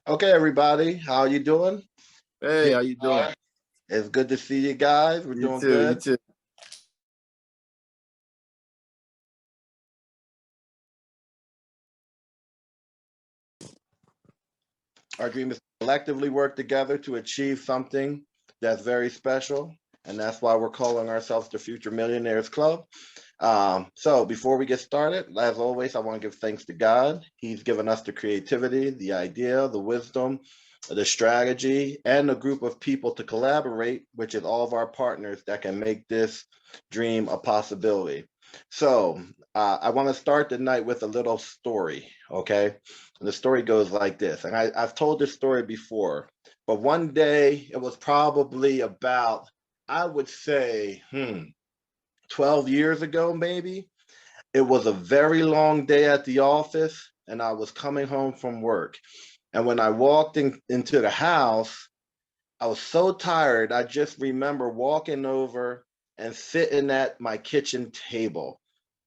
Okay, everybody, how you doing? Hey, Doing how you doing? good. It's good to see you guys. We're You doing too, you good. too. Our dream is to collectively work together to achieve something that's very special, and that's why we're calling ourselves the Future Millionaires Club. So before we get started, as always, I want to give thanks to God. He's given us the creativity, the idea, the wisdom, the strategy, and a group of people to collaborate, which is all of our partners that can make this dream a possibility. So I want to start the night with a little story, okay? And the story goes like this, and I've told this story before, but one day it was probably about, I would say, 12 years ago, maybe. It was a very long day at the office, and I was coming home from work. And when I walked into the house, I was so tired. I just remember walking over and sitting at my kitchen table,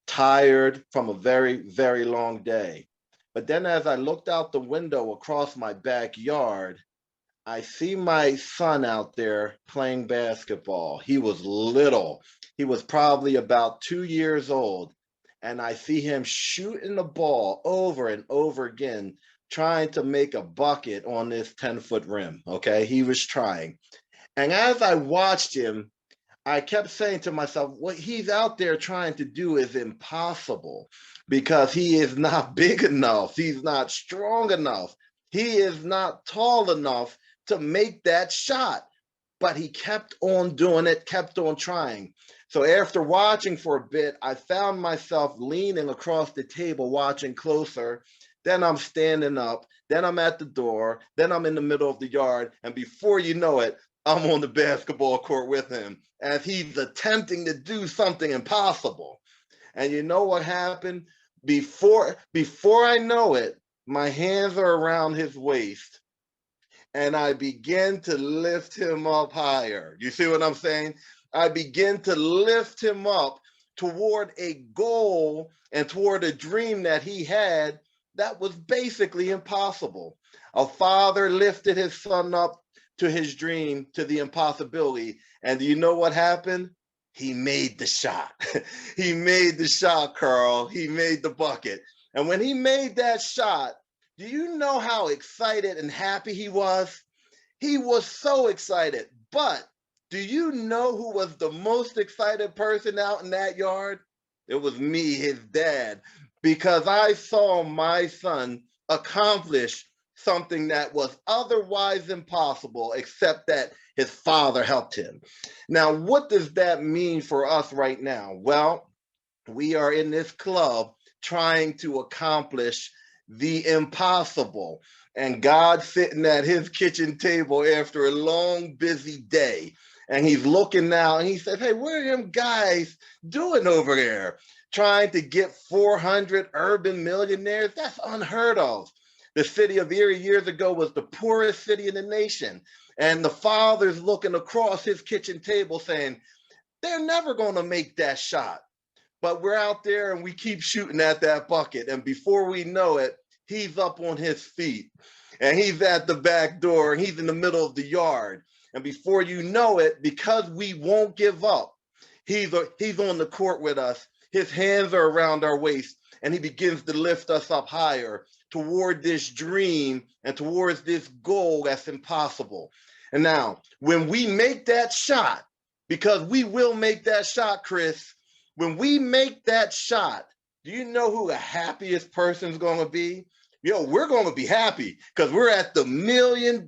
tired from a very, very long day. But then as I looked out the window across my backyard, I see my son out there playing basketball. He was little. He was probably about 2 years old. And I see him shooting the ball over and over again, trying to make a bucket on this 10-foot rim. Okay. He was trying. And as I watched him, I kept saying to myself, what he's out there trying to do is impossible because he is not big enough. He's not strong enough. He is not tall enough to make that shot. But he kept on doing it, kept on trying. So after watching for a bit, I found myself leaning across the table, watching closer. Then I'm standing up. Then I'm at the door. Then I'm in the middle of the yard. And before you know it, I'm on the basketball court with him as he's attempting to do something impossible. And you know what happened? Before I know it, my hands are around his waist and I begin to lift him up higher. You see what I'm saying? I begin to lift him up toward a goal and toward a dream that he had that was basically impossible. A father lifted his son up to his dream, to the impossibility. And do you know what happened? He made the shot. He made the shot, Carl. He made the bucket. And when he made that shot, do you know how excited and happy he was? He was so excited. But do you know who was the most excited person out in that yard? It was me, his dad, because I saw my son accomplish something that was otherwise impossible, except that his father helped him. Now, what does that mean for us right now? Well, we are in this club trying to accomplish the impossible. And God sitting at his kitchen table after a long, busy day. And he's looking now and he says, hey, what are them guys doing over there? Trying to get 400 urban millionaires? That's unheard of. The city of Erie years ago was the poorest city in the nation. And the father's looking across his kitchen table saying, they're never going to make that shot. But we're out there and we keep shooting at that bucket. And before we know it, he's up on his feet and he's at the back door and he's in the middle of the yard. And before you know it, because we won't give up, he's on the court with us. His hands are around our waist and he begins to lift us up higher toward this dream and towards this goal that's impossible. And now, when we make that shot, because we will make that shot, Chris, when we make that shot, do you know who the happiest person's going to be? We're going to be happy because we're at the $1 million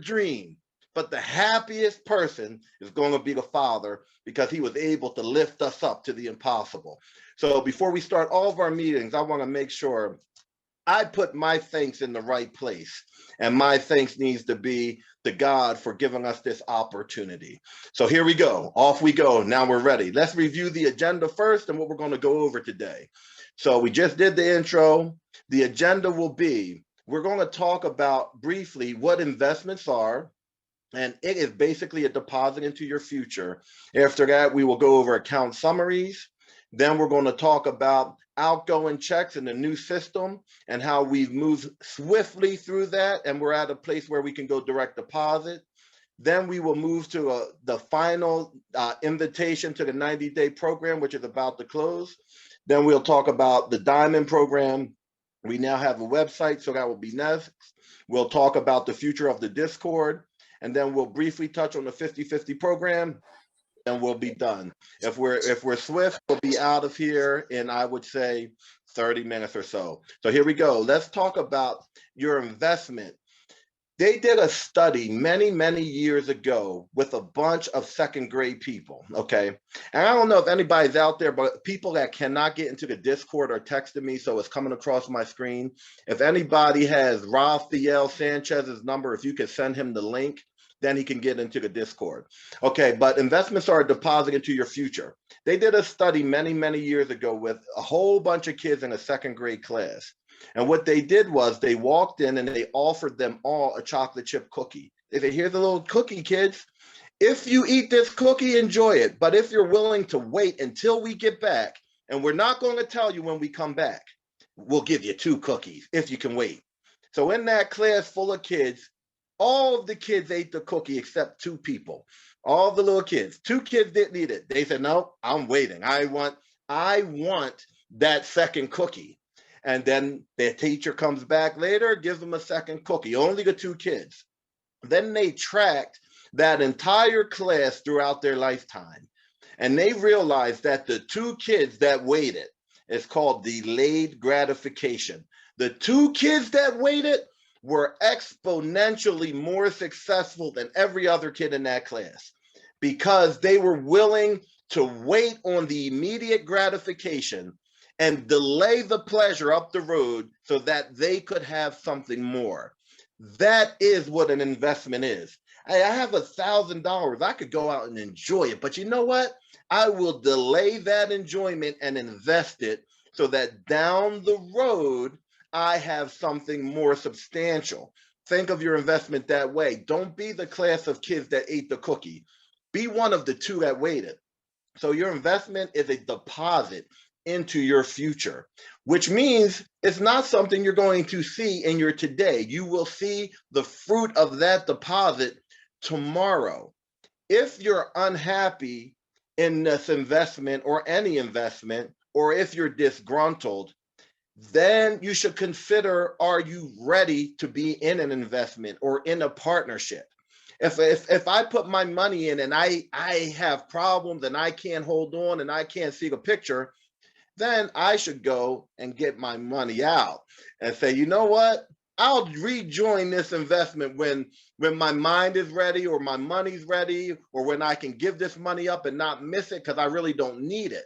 dream. But the happiest person is going to be the father because he was able to lift us up to the impossible. So before we start all of our meetings, I want to make sure I put my thanks in the right place. And my thanks needs to be to God for giving us this opportunity. So here we go. Off we go. Now we're ready. Let's review the agenda first and what we're going to go over today. So we just did the intro. The agenda will be, we're going to talk about briefly what investments are. And it is basically a deposit into your future. After that, we will go over account summaries. Then we're going to talk about outgoing checks in the new system and how we've moved swiftly through that. And we're at a place where we can go direct deposit. Then we will move to the final invitation to the 90-day program, which is about to close. Then we'll talk about the Diamond program. We now have a website, so that will be next. We'll talk about the future of the Discord, and then we'll briefly touch on the 50/50 program, and we'll be done. If we're swift, we'll be out of here in, I would say, 30 minutes or so. So here we go. Let's talk about your investment. They did a study many, many years ago with a bunch of second grade people, okay? And I don't know if anybody's out there, but people that cannot get into the Discord are texting me, so it's coming across my screen. If anybody has Rafael Sanchez's number, if you could send him the link, then he can get into the Discord. Okay, but investments are a deposit into your future. They did a study many, many years ago with a whole bunch of kids in a second grade class. And what they did was they walked in and they offered them all a chocolate chip cookie. They said, here's a little cookie, kids. If you eat this cookie, enjoy it. But if you're willing to wait until we get back, and we're not going to tell you when we come back, we'll give you 2 cookies if you can wait. So in that class full of kids, all of the kids ate the cookie except 2 people. All the little kids. 2 kids didn't eat it. They said, no, I'm waiting. I want that second cookie. And then their teacher comes back later, gives them a second cookie, only the 2 kids. Then they tracked that entire class throughout their lifetime. And they realized that the 2 kids that waited, it's called delayed gratification. The 2 kids that waited were exponentially more successful than every other kid in that class because they were willing to wait on the immediate gratification and delay the pleasure up the road so that they could have something more. That is what an investment is. Hey, I have $1,000. I could go out and enjoy it, but you know what? I will delay that enjoyment and invest it so that down the road, I have something more substantial. Think of your investment that way. Don't be the class of kids that ate the cookie. Be one of the 2 that waited. So your investment is a deposit into your future, which means it's not something you're going to see in your today. You will see the fruit of that deposit tomorrow. If you're unhappy in this investment or any investment, or if you're disgruntled, then you should consider, are you ready to be in an investment or in a partnership? If I put my money in and I have problems and I can't hold on and I can't see the picture, then I should go and get my money out and say, you know what? I'll rejoin this investment when my mind is ready or my money's ready or when I can give this money up and not miss it because I really don't need it.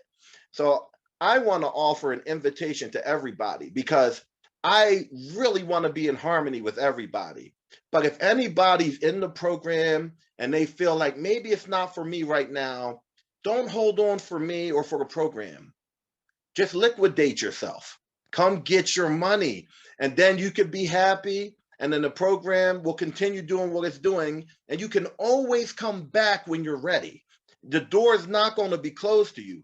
So I want to offer an invitation to everybody because I really want to be in harmony with everybody. But if anybody's in the program and they feel like maybe it's not for me right now, don't hold on for me or for the program. Just liquidate yourself. Come get your money. And then you can be happy. And then the program will continue doing what it's doing. And you can always come back when you're ready. The door is not going to be closed to you.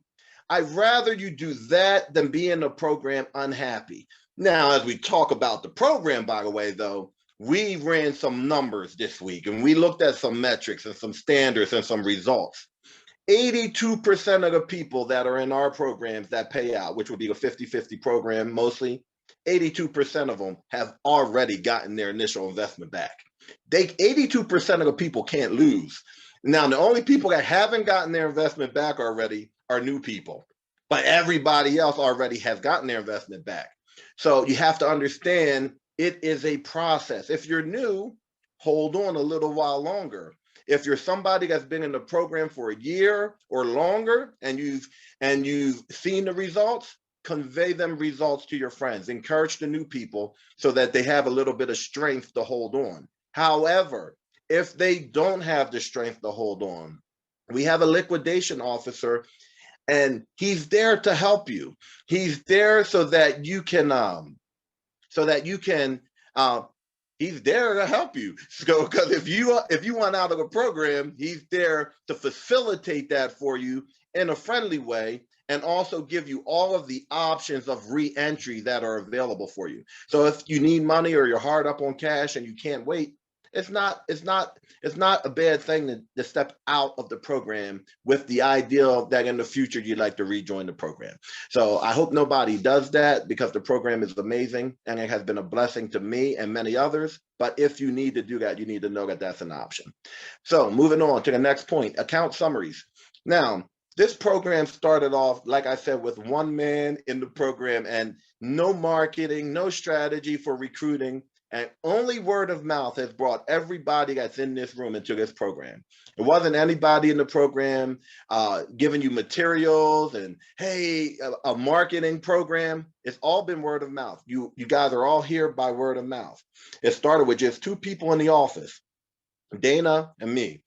I'd rather you do that than be in the program unhappy. Now, as we talk about the program, by the way, though, we ran some numbers this week and we looked at some metrics and some standards and some results. 82% of the people that are in our programs that pay out, which would be a 50/50 program mostly, 82% of them have already gotten their initial investment back. 82% of the people can't lose. Now, the only people that haven't gotten their investment back already are new people, but everybody else already has gotten their investment back. So you have to understand it is a process. If you're new, hold on a little while longer. If you're somebody that's been in the program for a year or longer and you've seen the results, convey them results to your friends. Encourage the new people so that they have a little bit of strength to hold on. However, if they don't have the strength to hold on, we have a liquidation officer and he's there to help you. He's there so that you can he's there to help you. So, because if you want out of a program, he's there to facilitate that for you in a friendly way and also give you all of the options of re-entry that are available for you. So if you need money or you're hard up on cash and you can't wait, it's not a bad thing to step out of the program with the idea that in the future you'd like to rejoin the program. So I hope nobody does that, because the program is amazing and it has been a blessing to me and many others. But if you need to do that, you need to know that that's an option. So moving on to the next point, account summaries. Now, this program started off, like I said, with one man in the program and no marketing, no strategy for recruiting, and only word of mouth has brought everybody that's in this room into this program. It wasn't anybody in the program giving you materials and, hey, a marketing program. It's all been word of mouth. You guys are all here by word of mouth. It started with just two people in the office, Dana and me.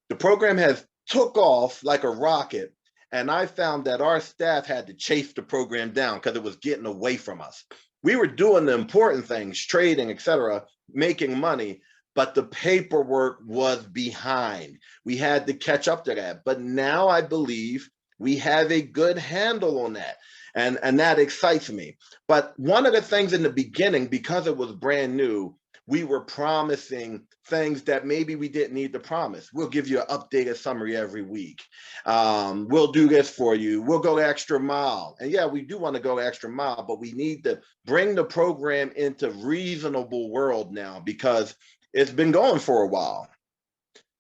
The program has took off like a rocket, and I found that our staff had to chase the program down because it was getting away from us. We were doing the important things, trading, etc., making money, but the paperwork was behind. We had to catch up to that. But now I believe we have a good handle on that. And that excites me. But one of the things in the beginning, because it was brand new, we were promising things that maybe we didn't need to promise. We'll give you an updated summary every week. We'll do this for you. We'll go extra mile. And yeah, we do want to go extra mile, but we need to bring the program into reasonable world now, because it's been going for a while.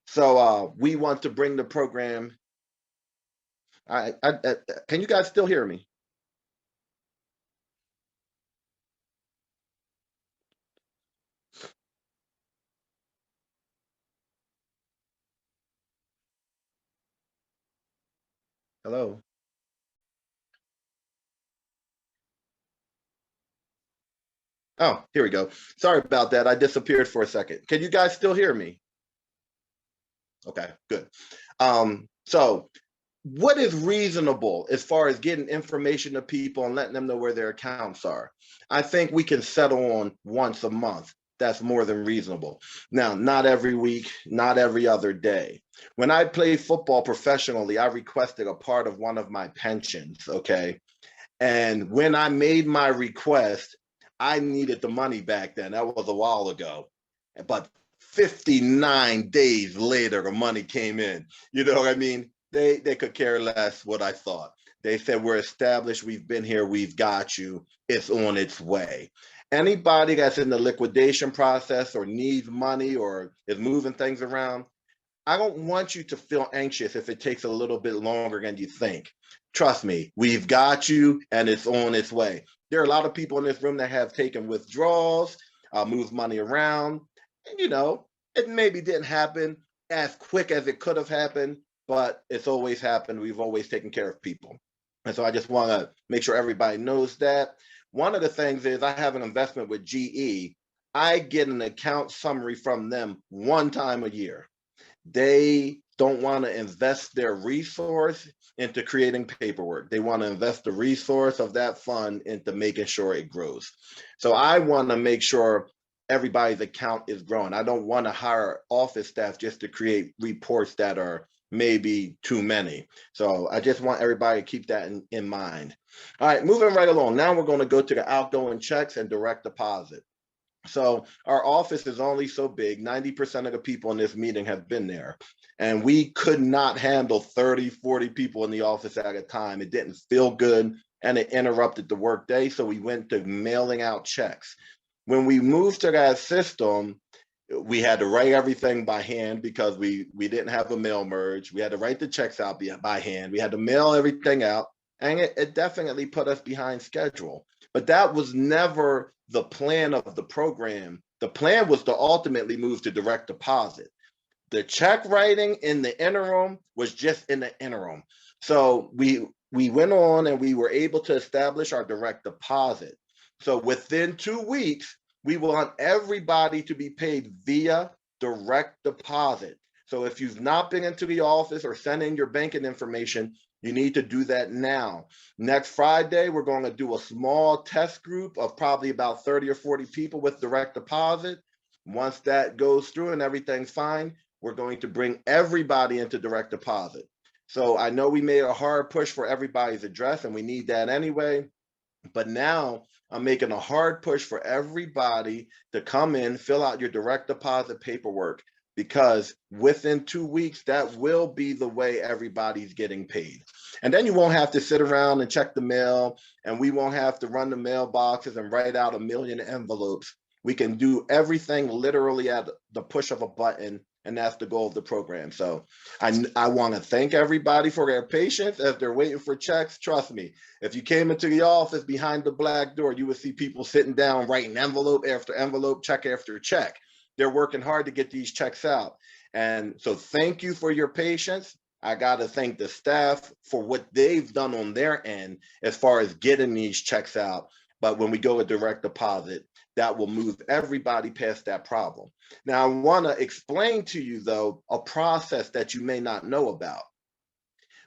So we want to bring the program. Can you guys still hear me? Hello? Oh, here we go. Sorry about that. I disappeared for a second. Can you guys still hear me? Okay, good. So what is reasonable as far as getting information to people and letting them know where their accounts are? I think we can settle on once a month. That's more than reasonable. Now, not every week, not every other day. When I played football professionally, I requested a part of one of my pensions, okay? And when I made my request, I needed the money back then. That was a while ago. But 59 days later, the money came in. You know what I mean? They could care less what I thought. They said, we're established, we've been here, we've got you, it's on its way. Anybody that's in the liquidation process or needs money or is moving things around, I don't want you to feel anxious if it takes a little bit longer than you think. Trust me, we've got you and it's on its way. There are a lot of people in this room that have taken withdrawals, moved money around, and it maybe didn't happen as quick as it could have happened, but it's always happened. We've always taken care of people. And so I just want to make sure everybody knows that. One of the things is I have an investment with GE. I get an account summary from them one time a year. They don't want to invest their resource into creating paperwork. They want to invest the resource of that fund into making sure it grows. So I want to make sure everybody's account is growing. I don't want to hire office staff just to create reports that are maybe too many. So I just want everybody to keep that in mind. All right, moving right along. Now we're going to go to the outgoing checks and direct deposit. So our office is only so big. 90% of the people in this meeting have been there. And we could not handle 30, 40 people in the office at a time. It didn't feel good and it interrupted the workday. So we went to mailing out checks. When we moved to that system, we had to write everything by hand because we didn't have a mail merge. We had to write the checks out by hand. We had to mail everything out. And it definitely put us behind schedule. But that was never the plan of the program. The plan was to ultimately move to direct deposit. The check writing in the interim was just in the interim. So we went on and we were able to establish our direct deposit. So within 2 weeks, we want everybody to be paid via direct deposit. So if you've not been into the office or sent in your banking information, you need to do that now. Next Friday, we're going to do a small test group of probably about 30 or 40 people with direct deposit. Once that goes through and everything's fine, we're going to bring everybody into direct deposit. So I know we made a hard push for everybody's address, and we need that anyway. But now I'm making a hard push for everybody to come in, fill out your direct deposit paperwork, because within 2 weeks, that will be the way everybody's getting paid. And then you won't have to sit around and check the mail, and we won't have to run the mailboxes and write out a million envelopes. We can do everything literally at the push of a button, and that's the goal of the program. So I want to thank everybody for their patience as they're waiting for checks. Trust me, if you came into the office behind the black door, you would see people sitting down writing envelope after envelope, check after check. They're working hard to get these checks out. And so thank you for your patience. I got to thank the staff for what they've done on their end as far as getting these checks out. But when we go with direct deposit, that will move everybody past that problem. Now, I want to explain to you, though, a process that you may not know about.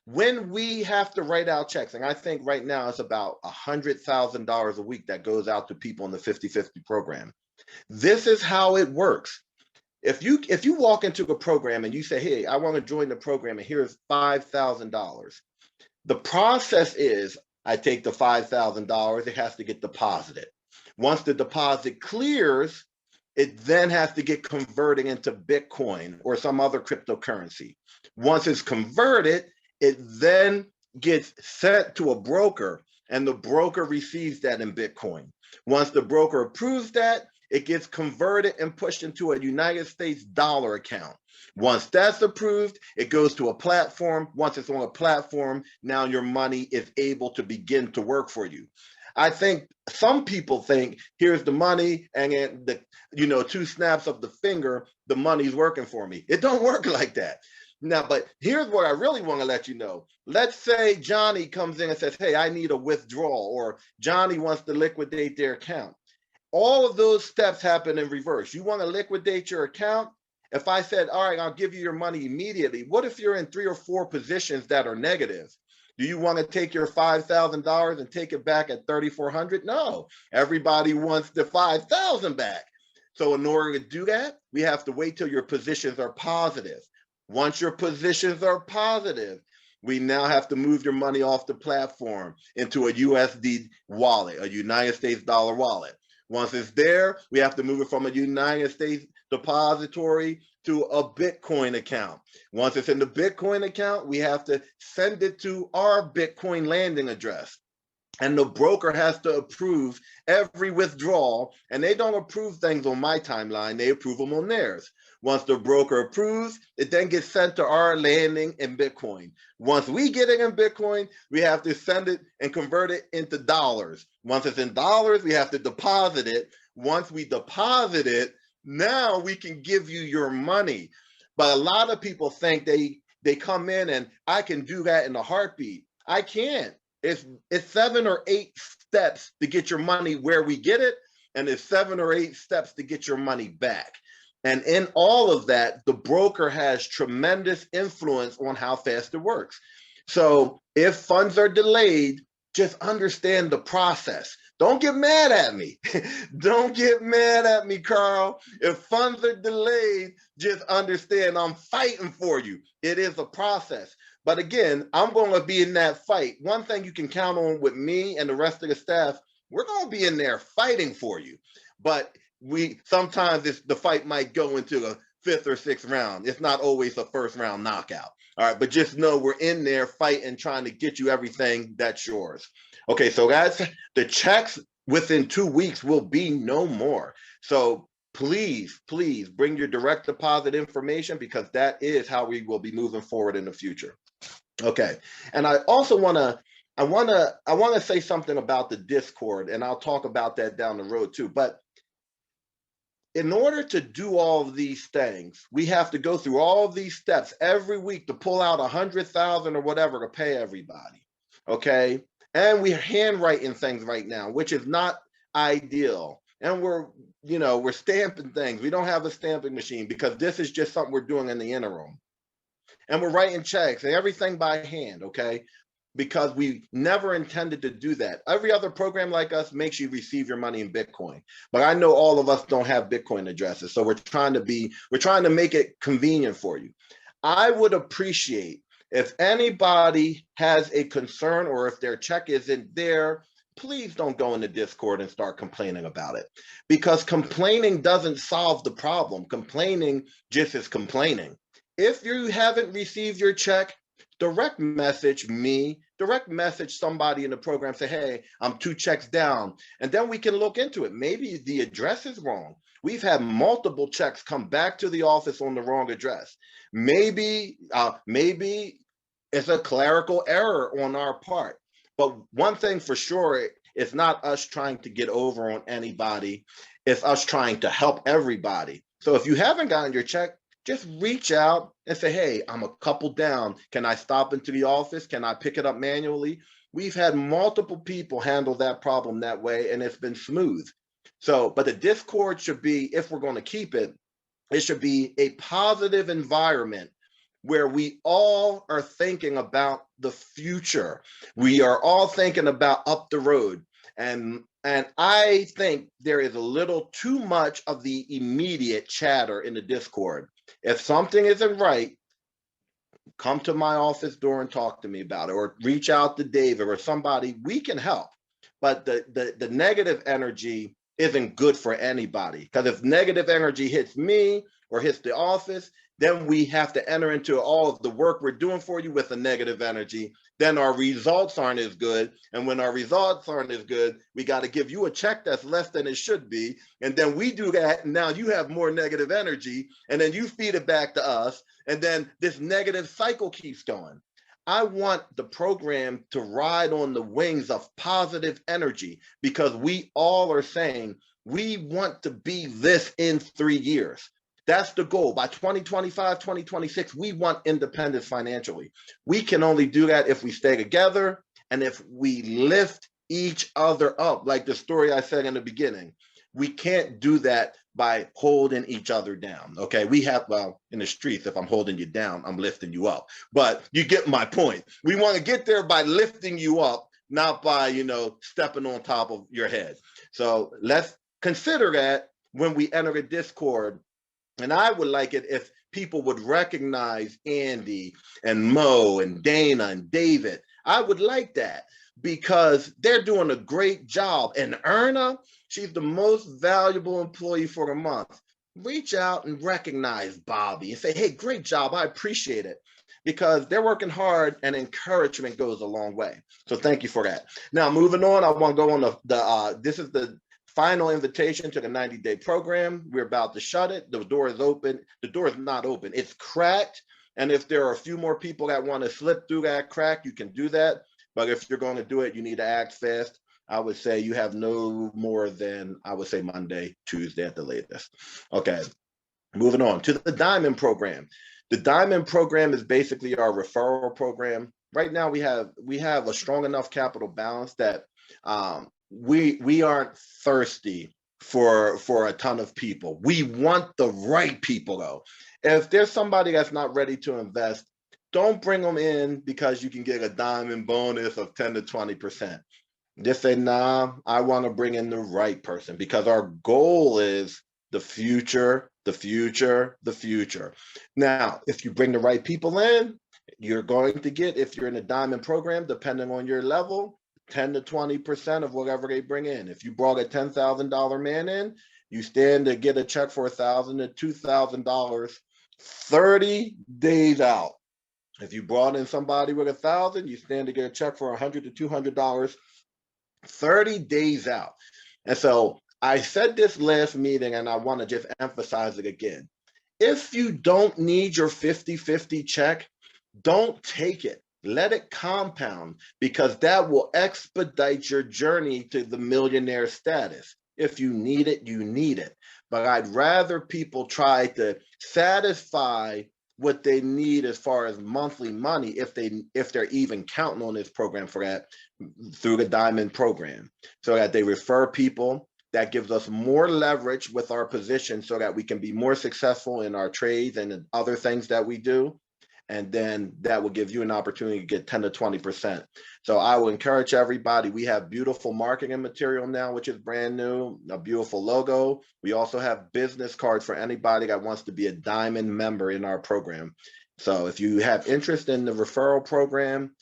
When we have to write out checks, and I think right now it's about $100,000 a week that goes out to people in the 50/50 program. This is how it works. If you walk into a program and you say, hey, I want to join the program and here's $5,000, the process is I take the $5,000, it has to get deposited. Once the deposit clears, it then has to get converted into Bitcoin or some other cryptocurrency. Once it's converted, it then gets sent to a broker, and the broker receives that in Bitcoin. Once the broker approves that, it gets converted and pushed into a United States dollar account. Once that's approved, it goes to a platform. Once it's on a platform, now your money is able to begin to work for you. I think some people think here's the money, and the 2 snaps of the finger, the money's working for me. It don't work like that. Now, but here's what I really want to let you know. Let's say Johnny comes in and says, hey, I need a withdrawal, or Johnny wants to liquidate their account. All of those steps happen in reverse. You want to liquidate your account? If I said, all right, I'll give you your money immediately, what if you're in 3 or 4 positions that are negative? Do you want to take your $5,000 and take it back at 3,400? No, everybody wants the 5,000 back. So in order to do that, we have to wait till your positions are positive. Once your positions are positive, we now have to move your money off the platform into a USD wallet, a United States dollar wallet. Once it's there, we have to move it from a United States depository to a Bitcoin account. Once it's in the Bitcoin account, we have to send it to our Bitcoin landing address. And the broker has to approve every withdrawal, and they don't approve things on my timeline, they approve them on theirs. Once the broker approves, it then gets sent to our landing in Bitcoin. Once we get it in Bitcoin, we have to send it and convert it into dollars. Once it's in dollars, we have to deposit it. Once we deposit it, now we can give you your money. But a lot of people think they come in and I can do that in a heartbeat. I can't. It's 7 or 8 steps to get your money where we get it, and it's 7 or 8 steps to get your money back. And in all of that, the broker has tremendous influence on how fast it works. So if funds are delayed, just understand the process. Don't get mad at me. Don't get mad at me, Carl. If funds are delayed, just understand I'm fighting for you. It is a process. But again, I'm going to be in that fight. One thing you can count on with me and the rest of the staff, we're going to be in there fighting for you. But sometimes the fight might go into a 5th or 6th round. It's not always a 1st round knockout. All right, but just know we're in there fighting, trying to get you everything that's yours. Okay, so guys, the checks within 2 weeks will be no more. So please bring your direct deposit information, because that is how we will be moving forward in the future. Okay, and I also want to say something about the Discord, and I'll talk about that down the road too. But in order to do all of these things, we have to go through all of these steps every week to pull out 100,000 or whatever to pay everybody. Okay, and we're handwriting things right now, which is not ideal. And we're stamping things. We don't have a stamping machine because this is just something we're doing in the interim. And we're writing checks and everything by hand, okay? Because we never intended to do that. Every other program like us makes you receive your money in Bitcoin. But I know all of us don't have Bitcoin addresses. So we're trying to make it convenient for you. I would appreciate If anybody has a concern or if their check isn't there, please don't go into Discord and start complaining about it, because complaining doesn't solve the problem. Complaining just is complaining. If you haven't received your check, direct message me, direct message somebody in the program, say, hey, I'm 2 checks down. And then we can look into it. Maybe the address is wrong. We've had multiple checks come back to the office on the wrong address. Maybe it's a clerical error on our part. But one thing for sure, it's not us trying to get over on anybody. It's us trying to help everybody. So if you haven't gotten your check, just reach out and say, hey, I'm a couple down. Can I stop into the office? Can I pick it up manually? We've had multiple people handle that problem that way, and it's been smooth. So, but the Discord should be, if we're going to keep it, it should be a positive environment where we all are thinking about the future. We are all thinking about up the road. And I think there is a little too much of the immediate chatter in the Discord. If something isn't right, come to my office door and talk to me about it, or reach out to David or somebody. We can help. But the negative energy isn't good for anybody, because if negative energy hits me or hits the office, then we have to enter into all of the work we're doing for you with a negative energy. Then our results aren't as good. And when our results aren't as good, we got to give you a check that's less than it should be. And then we do that. And now you have more negative energy. And then you feed it back to us. And then this negative cycle keeps going. I want the program to ride on the wings of positive energy, because we all are saying we want to be this in 3 years. That's the goal. By 2025, 2026, we want independence financially. We can only do that if we stay together and if we lift each other up. Like the story I said in the beginning, we can't do that by holding each other down. Okay, we have, well, in the streets, if I'm holding you down, I'm lifting you up. But you get my point. We want to get there by lifting you up, not by, stepping on top of your head. So let's consider that when we enter a Discord. And I would like it if people would recognize Andy and Mo and Dana and David. I would like that, because they're doing a great job. And Erna, she's the most valuable employee for the month. Reach out and recognize Bobby and say, hey, great job. I appreciate it, because they're working hard, and encouragement goes a long way. So thank you for that. Now, moving on, I want to go on this is the final invitation to the 90-day program. We're about to shut it. The door is open. The door is not open. It's cracked. And if there are a few more people that want to slip through that crack, you can do that. But if you're going to do it, you need to act fast. I would say you have no more than, I would say, Monday, Tuesday at the latest. Okay, moving on to the Diamond program. The Diamond program is basically our referral program. Right now, we have a strong enough capital balance that we aren't thirsty for a ton of people. We want the right people, though. If there's somebody that's not ready to invest, don't bring them in because you can get a diamond bonus of 10 to 20%. Just say, nah, I want to bring in the right person, because our goal is the future, the future, the future. Now, if you bring the right people in, you're going to get, if you're in a diamond program, depending on your level, 10 to 20% of whatever they bring in. If you brought a $10,000 man in, you stand to get a check for $1,000 to $2,000 30 days out. If you brought in somebody with $1,000, you stand to get a check for $100 to $200 30 days out. And so I said this last meeting, and I want to just emphasize it again. If you don't need your 50-50 check, don't take it. Let it compound, because that will expedite your journey to the millionaire status. If you need it, you need it. But I'd rather people try to satisfy what they need as far as monthly money, if they're even counting on this program for that, through the Diamond program, so that they refer people. That gives us more leverage with our position, so that we can be more successful in our trades and other things that we do. And then that will give you an opportunity to get 10 to 20%. So I will encourage everybody. We have beautiful marketing material now, which is brand new, a beautiful logo. We also have business cards for anybody that wants to be a Diamond member in our program. So if you have interest in the referral program,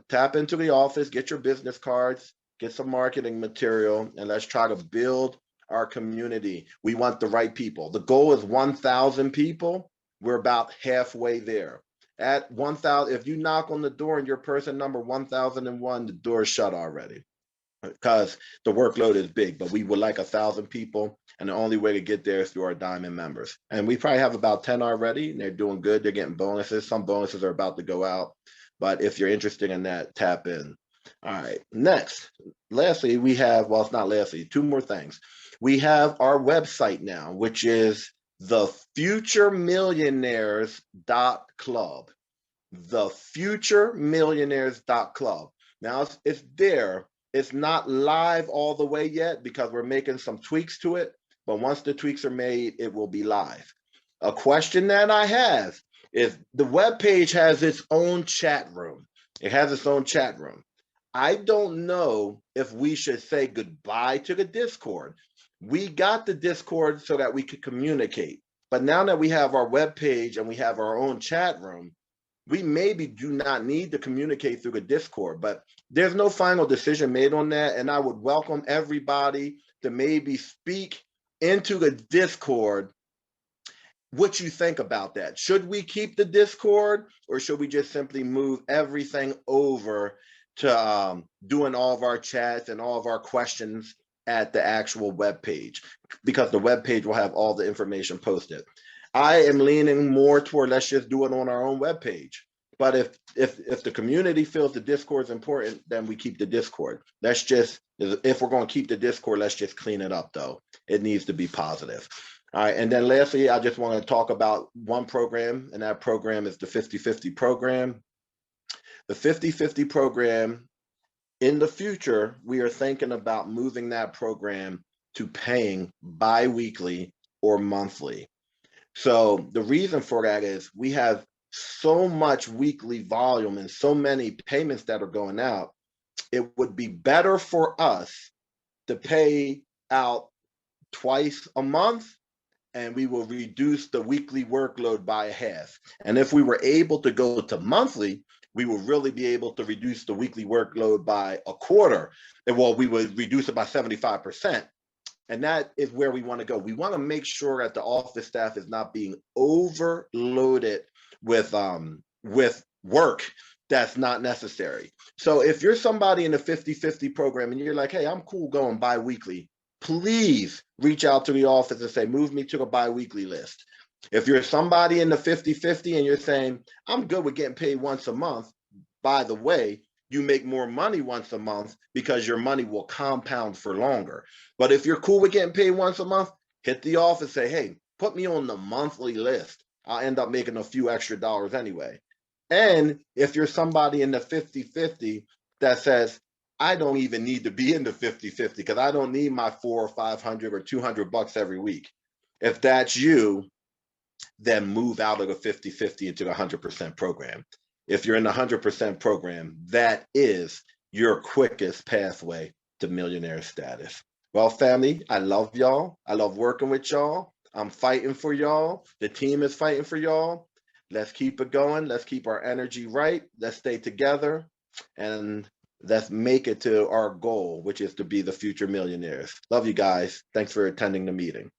tap into the office, get your business cards, get some marketing material, and let's try to build our community. We want the right people. The goal is 1,000 people. We're about halfway there. At 1,000, if you knock on the door and you're person number 1,001, the door is shut already because the workload is big, but we would like 1,000 people. And the only way to get there is through our diamond members. And we probably have about 10 already, and they're doing good. They're getting bonuses. Some bonuses are about to go out. But if you're interested in that, tap in. All right, next. Lastly, we have, well, it's not lastly, two more things. We have our website now, which is thefuturemillionaires.club. Thefuturemillionaires.club. Now it's there. It's not live all the way yet because we're making some tweaks to it. But once the tweaks are made, it will be live. A question that I have is the web page has its own chat room. It has its own chat room. I don't know if we should say goodbye to the Discord. We got the Discord so that we could communicate. But now that we have our web page and we have our own chat room, we maybe do not need to communicate through the Discord, but there's no final decision made on that. And I would welcome everybody to maybe speak into the Discord what you think about that. Should we keep the Discord or should we just simply move everything over to doing all of our chats and all of our questions at the actual web page? Because the web page will have all the information posted. I am leaning more toward let's just do it on our own web page. But if the community feels the Discord is important, then we keep the Discord. Let's just, if we're going to keep the Discord, let's just clean it up though. It needs to be positive. All right, and then lastly, I just want to talk about one program, and that program is the 50/50 program. The 50/50 program, in the future, we are thinking about moving that program to paying bi-weekly or monthly. So the reason for that is we have so much weekly volume and so many payments that are going out. It would be better for us to pay out twice a month, and we will reduce the weekly workload by half. And if we were able to go to monthly, we will really be able to reduce the weekly workload by a quarter. And well, we would reduce it by 75%. And that is where we want to go. We want to make sure that the office staff is not being overloaded with work that's not necessary. So if you're somebody in the 50/50 program and you're like, hey, I'm cool going bi-weekly, please reach out to the office and say, move me to the bi-weekly list. If you're somebody in the 50/50 and you're saying, I'm good with getting paid once a month, by the way, you make more money once a month because your money will compound for longer. But if you're cool with getting paid once a month, hit the office, say, hey, put me on the monthly list. I'll end up making a few extra dollars anyway. And if you're somebody in the 50/50 that says, I don't even need to be in the 50/50 because I don't need my $400 or $500 or $200 every week. If that's you, then move out of the 50/50 into the 100% program. If you're in the 100% program, that is your quickest pathway to millionaire status. Well, family, I love y'all. I love working with y'all. I'm fighting for y'all. The team is fighting for y'all. Let's keep it going. Let's keep our energy right. Let's stay together. And let's make it to our goal, which is to be the future millionaires. Love you guys. Thanks for attending the meeting.